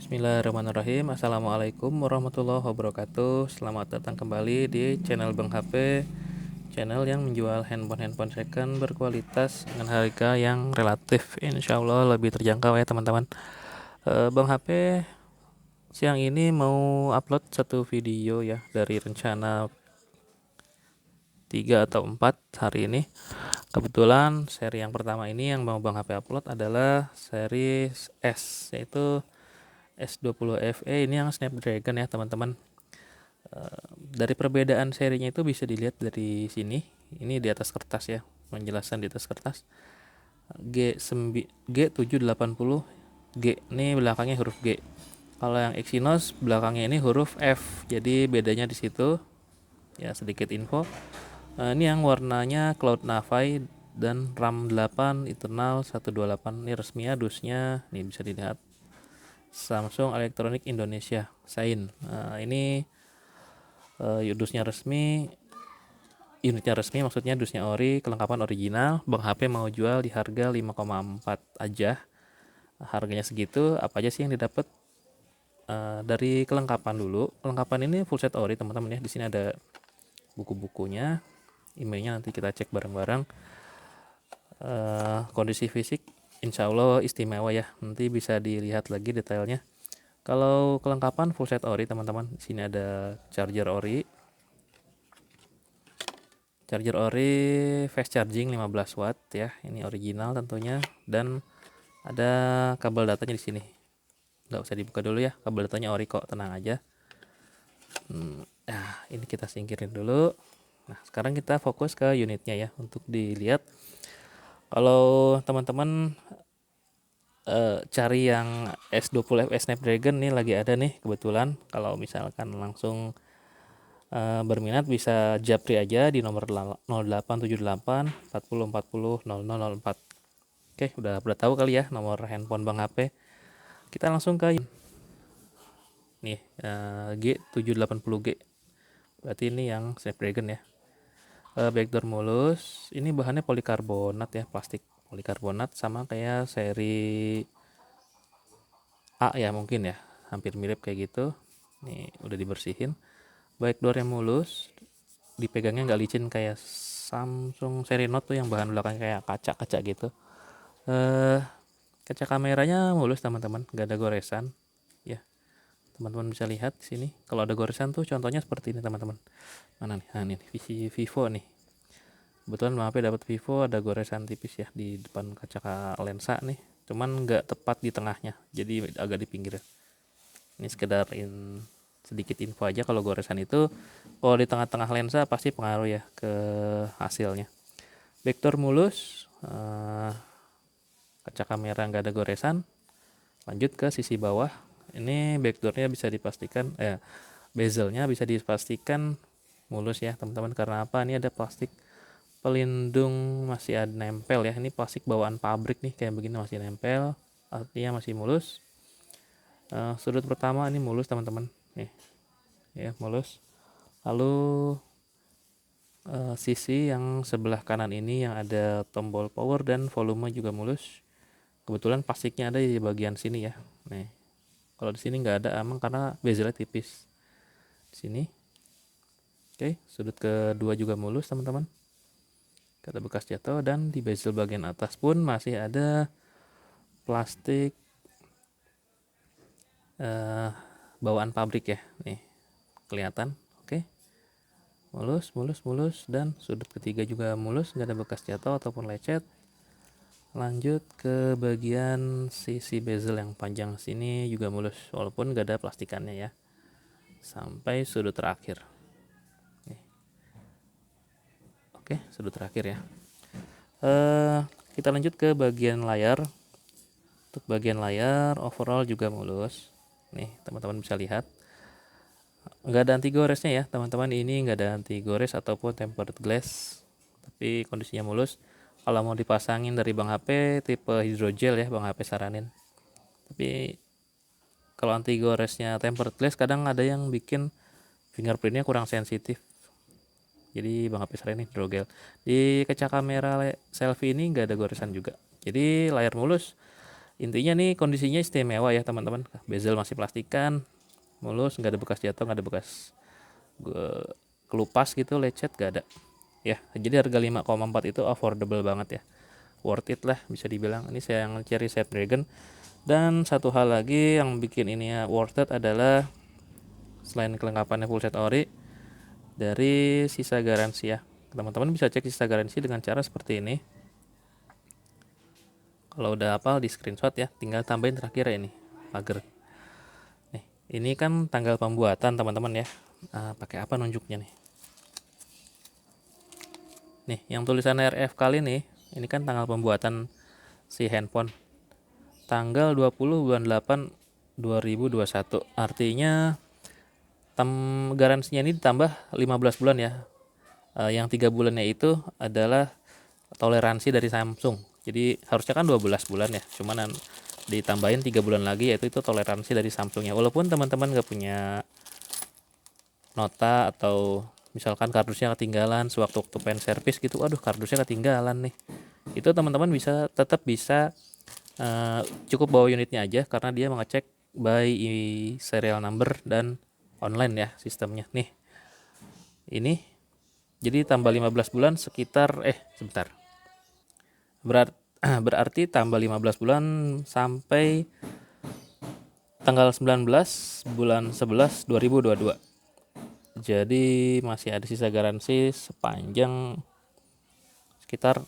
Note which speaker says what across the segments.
Speaker 1: Bismillahirrahmanirrahim. Assalamualaikum warahmatullahi wabarakatuh. Selamat datang kembali di channel Bang HP, channel yang menjual handphone second berkualitas dengan harga yang relatif insya Allah lebih terjangkau ya teman-teman. Bang HP siang ini mau upload satu video ya, dari rencana 3 atau 4 hari ini. Kebetulan seri yang pertama ini yang mau Bang HP upload adalah seri S, yaitu S20 FE. Ini yang Snapdragon ya teman-teman. Dari perbedaan serinya itu bisa dilihat dari sini. Ini di atas kertas ya, menjelaskan di atas kertas. G780 G ini belakangnya huruf G. Kalau yang Exynos belakangnya ini huruf F. Jadi bedanya di situ. Ya sedikit info. Ini yang warnanya Cloud Navi dan RAM 8 internal 128. Ini resminya dusnya nih bisa dilihat. Samsung Electronic Indonesia Sain. Ini dusnya resmi, unitnya resmi, maksudnya dusnya ori, kelengkapan original. Bang HP mau jual di harga 5,4 aja. Harganya segitu. Apa aja sih yang didapat? Dari kelengkapan dulu. Kelengkapan ini full set ori teman-teman ya. Di sini ada buku-bukunya, emailnya nanti kita cek bareng-bareng. Kondisi fisik insya Allah istimewa ya. Nanti bisa dilihat lagi detailnya. Kalau kelengkapan full set ori teman-teman, di sini ada charger ori, fast charging 15 watt ya, ini original tentunya, dan ada kabel datanya di sini. Nggak usah dibuka dulu ya, kabel datanya ori kok, tenang aja. Nah, ini kita singkirin dulu. Nah, sekarang kita fokus ke unitnya ya untuk dilihat. Kalau teman-teman cari yang S20 FE Snapdragon nih lagi ada nih kebetulan. Kalau misalkan langsung berminat bisa japri aja di nomor 0878 40 40 0004. Oke, udah tahu kali ya nomor handphone Bang HP. Kita langsung ke nih, G780G. Berarti ini yang Snapdragon ya. Backdoor mulus. Ini bahannya polikarbonat ya, plastik polikarbonat, sama kayak seri A ya mungkin ya, hampir mirip kayak gitu. Nih udah dibersihin. Backdoor yang mulus, dipegangnya nggak licin kayak Samsung seri Note tuh yang bahan belakangnya kayak kaca-kaca gitu. Kaca kameranya mulus teman-teman, nggak ada goresan ya. Teman-teman bisa lihat di sini. Kalau ada goresan tuh contohnya seperti ini teman-teman. Mana nih? Nah ini Vivo nih. Kebetulan maaf ya, dapat Vivo ada goresan tipis ya di depan kaca lensa nih. Cuman nggak tepat di tengahnya, jadi agak di pinggir. Ini sekedar sedikit info aja, kalau goresan itu kalau di tengah-tengah lensa pasti pengaruh ya ke hasilnya. Backdoor mulus, kaca kamera nggak ada goresan. Lanjut ke sisi bawah, ini backdoornya bisa dipastikan bezelnya bisa dipastikan mulus ya teman-teman. Karena apa? Ini ada plastik pelindung, masih ada nempel ya. Ini plastik bawaan pabrik nih, kayak begini masih nempel, artinya masih mulus. Sudut pertama ini mulus teman-teman nih ya, mulus. Lalu sisi yang sebelah kanan ini yang ada tombol power dan volume juga mulus. Kebetulan plastiknya ada di bagian sini ya. Nih, kalau di sini nggak ada emang karena bezelnya tipis. Di sini. Oke, sudut kedua juga mulus teman-teman. Kata bekas jatuh, dan di bezel bagian atas pun masih ada plastik bawaan pabrik ya. Nih, kelihatan. Oke. Mulus, dan sudut ketiga juga mulus, nggak ada bekas jatuh ataupun lecet. Lanjut ke bagian sisi bezel yang panjang sini juga mulus, walaupun nggak ada plastikannya ya, sampai sudut terakhir. Oke, sudut terakhir ya. Kita lanjut ke bagian layar. Untuk bagian layar overall juga mulus. Nih teman-teman bisa lihat, nggak ada anti goresnya ya teman-teman. Ini nggak ada anti gores ataupun tempered glass, tapi kondisinya mulus. Kalau mau dipasangin dari Bang HP tipe hidrogel ya, Bang HP saranin. Tapi kalau anti goresnya tempered glass kadang ada yang bikin fingerprintnya kurang sensitif, jadi Bang HP saranin hidrogel. Di kaca kamera selfie ini nggak ada goresan juga, jadi layar mulus. Intinya nih kondisinya istimewa ya teman-teman. Bezel masih plastikan, mulus, nggak ada bekas jatuh, nggak ada bekas kelupas gitu, lecet, nggak ada. Ya, jadi harga 5,4 itu affordable banget ya. Worth it lah bisa dibilang. Ini saya yang cari Snapdragon. Dan satu hal lagi yang bikin ini ya worth it adalah selain kelengkapannya full set ori, dari sisa garansi ya. Teman-teman bisa cek sisa garansi dengan cara seperti ini. Kalau udah hafal di screenshot ya, tinggal tambahin terakhir ya ini, pagar. Nih, ini kan tanggal pembuatan teman-teman ya. Pakai apa nunjuknya nih? Nih, yang tulisan RF kali nih, ini kan tanggal pembuatan si handphone. Tanggal 20 bulan 8 2021. Artinya garansinya ini ditambah 15 bulan ya. Yang 3 bulannya itu adalah toleransi dari Samsung. Jadi harusnya kan 12 bulan ya, cuman ditambahin 3 bulan lagi, yaitu itu toleransi dari Samsungnya. Walaupun teman-teman nggak punya nota atau misalkan kardusnya ketinggalan sewaktu-waktu pengen servis gitu, aduh kardusnya ketinggalan nih, itu teman-teman tetap bisa cukup bawa unitnya aja, karena dia mengecek by serial number dan online ya sistemnya. Nih, ini jadi tambah 15 bulan sekitar sebentar. Berarti tambah 15 bulan sampai tanggal 19 bulan 11 2022. Jadi masih ada sisa garansi sepanjang sekitar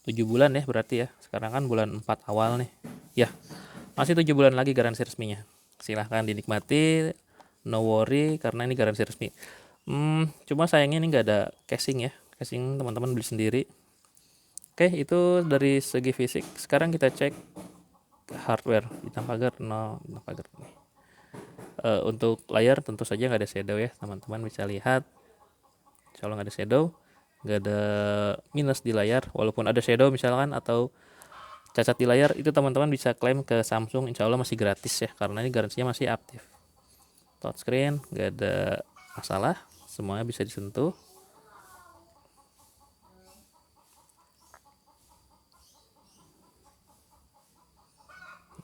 Speaker 1: 7 bulan ya berarti ya. Sekarang kan bulan 4 awal nih. Ya, masih 7 bulan lagi garansi resminya. Silahkan dinikmati, no worry karena ini garansi resmi. Cuma sayangnya ini nggak ada casing ya. Casing teman-teman beli sendiri. Oke, itu dari segi fisik. Sekarang kita cek hardware. Bintang pagar, no, bintang pagar. Untuk layar tentu saja nggak ada shadow ya, teman-teman bisa lihat. Kalau nggak ada shadow, nggak ada minus di layar. Walaupun ada shadow misalkan atau cacat di layar, itu teman-teman bisa klaim ke Samsung, insya Allah masih gratis ya, karena ini garansinya masih aktif. Touchscreen nggak ada masalah, semuanya bisa disentuh.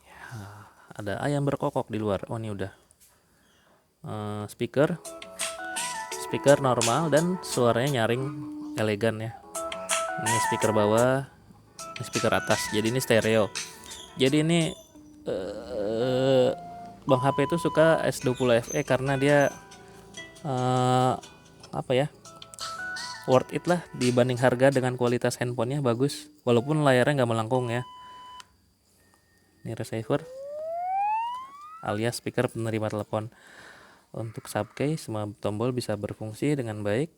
Speaker 1: Ya, ada ayam berkokok di luar. Oh, ini udah speaker normal dan suaranya nyaring, elegan ya. Ini speaker bawah, ini speaker atas, jadi ini stereo. Jadi ini Bang HP itu suka S20 FE karena dia apa ya, worth it lah dibanding harga dengan kualitas handphonenya bagus, walaupun layarnya nggak melengkung ya. Ini receiver alias speaker penerima telepon. Untuk subcase semua tombol bisa berfungsi dengan baik.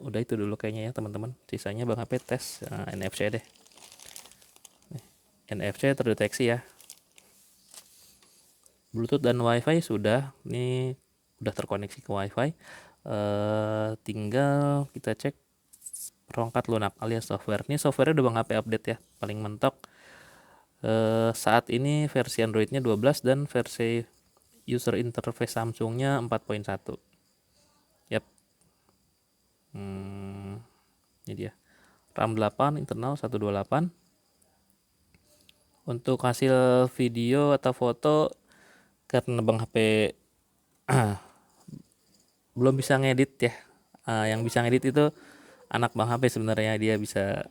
Speaker 1: Udah itu dulu kayaknya ya teman-teman, sisanya Bang HP tes NFC deh. NFC terdeteksi ya, Bluetooth dan WiFi sudah, ini udah terkoneksi ke WiFi. Tinggal kita cek perangkat lunak alias software. Ini softwarenya udah Bang HP update ya, paling mentok. Saat ini versi Androidnya 12 dan versi user interface Samsungnya 4.1. Yap. Ini dia. RAM 8, internal 128. Untuk hasil video atau foto, karena Bang HP belum bisa ngedit ya. Yang bisa ngedit itu anak Bang HP sebenarnya, dia bisa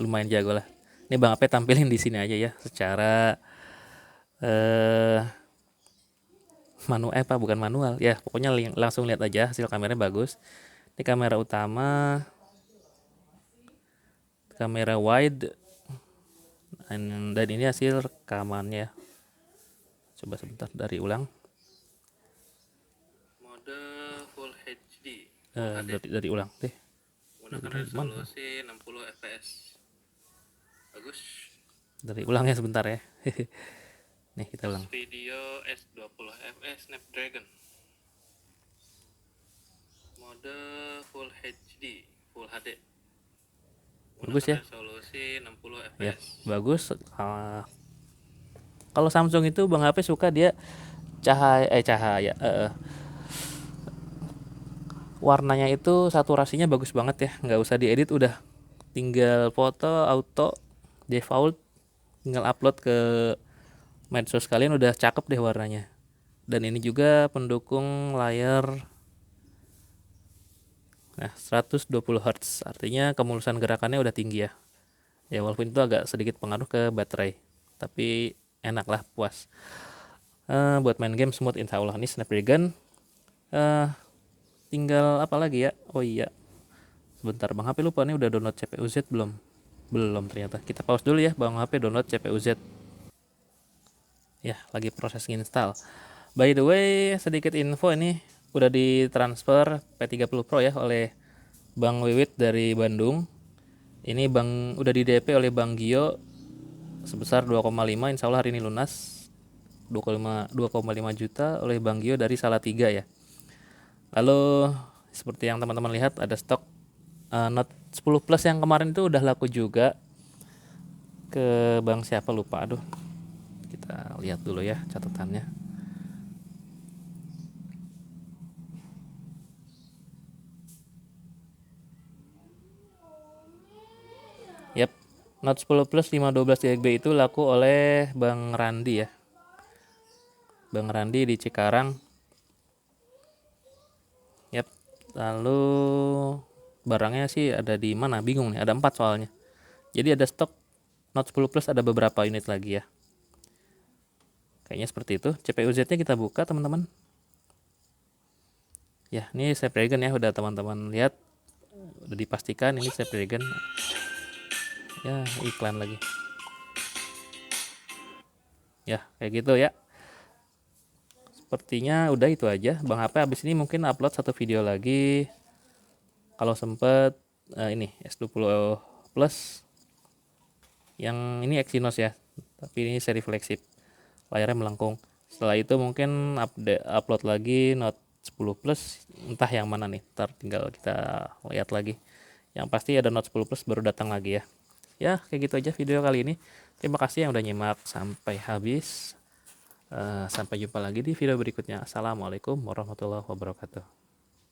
Speaker 1: lumayan jago lah. Ini Bang HP tampilin di sini aja ya secara bukan manual ya, pokoknya langsung lihat aja hasil kameranya bagus. Ini kamera utama, kamera wide, dan ini hasil rekamannya. Coba sebentar dari ulang. Mode Full HD. Dari ulang deh. Menggunakan resolusi 60 fps. Bagus. Dari ulangnya sebentar ya. Nih kita ulang. Video S20 fps Snapdragon. Mode Full HD, Full HD. Bagus ya. Resolusi 60 fps. Ya, bagus. Kalau Samsung itu Bang HP suka dia cahaya warnanya itu saturasinya bagus banget ya, nggak usah diedit, udah tinggal foto auto default, tinggal upload ke medsos kalian udah cakep deh warnanya. Dan ini juga pendukung layar 120 Hz, artinya kemulusan gerakannya udah tinggi ya. Ya walaupun itu agak sedikit pengaruh ke baterai, tapi enak lah, puas. Buat main game smooth insya Allah. Ini Snapdragon. eh Tinggal apa lagi ya? Oh iya, sebentar Bang HP lupa nih, udah download CPU Z belum? Belum ternyata. Kita pause dulu ya Bang HP, download CPU Z. Ya, lagi proses install. By the way, sedikit info, ini udah ditransfer P30 Pro ya oleh Bang Wiwit dari Bandung. Ini Bang udah di DP oleh Bang Gio sebesar 2,5, insya Allah hari ini lunas. 2,5 juta oleh Bang Gio dari Salatiga ya. Lalu seperti yang teman-teman lihat, ada stok Note 10 Plus yang kemarin itu udah laku juga ke Bang siapa lupa, aduh. Kita lihat dulu ya catatannya. Yap, Note 10 Plus 512 GB itu laku oleh Bang Randi ya. Bang Randi di Cikarang. Yap. Lalu barangnya sih ada di mana? Bingung nih, ada 4 soalnya. Jadi ada stok Note 10 Plus, ada beberapa unit lagi ya. Kayaknya seperti itu. CPU Z-nya kita buka teman-teman. Ya, ini Snapdragon ya, udah teman-teman lihat. Udah dipastikan ini Snapdragon. Ya, iklan lagi. Ya, kayak gitu ya. Sepertinya udah itu aja. Bang HP habis ini mungkin upload satu video lagi kalau sempet. Ini S20 Plus yang ini Exynos ya, tapi ini seri flagship, layarnya melengkung. Setelah itu mungkin upload lagi Note 10 Plus, entah yang mana nih, ntar tinggal kita lihat lagi. Yang pasti ada Note 10 Plus baru datang lagi ya. Ya kayak gitu aja video kali ini. Terima kasih yang udah nyimak sampai habis. Sampai jumpa lagi di video berikutnya. Assalamualaikum warahmatullahi wabarakatuh.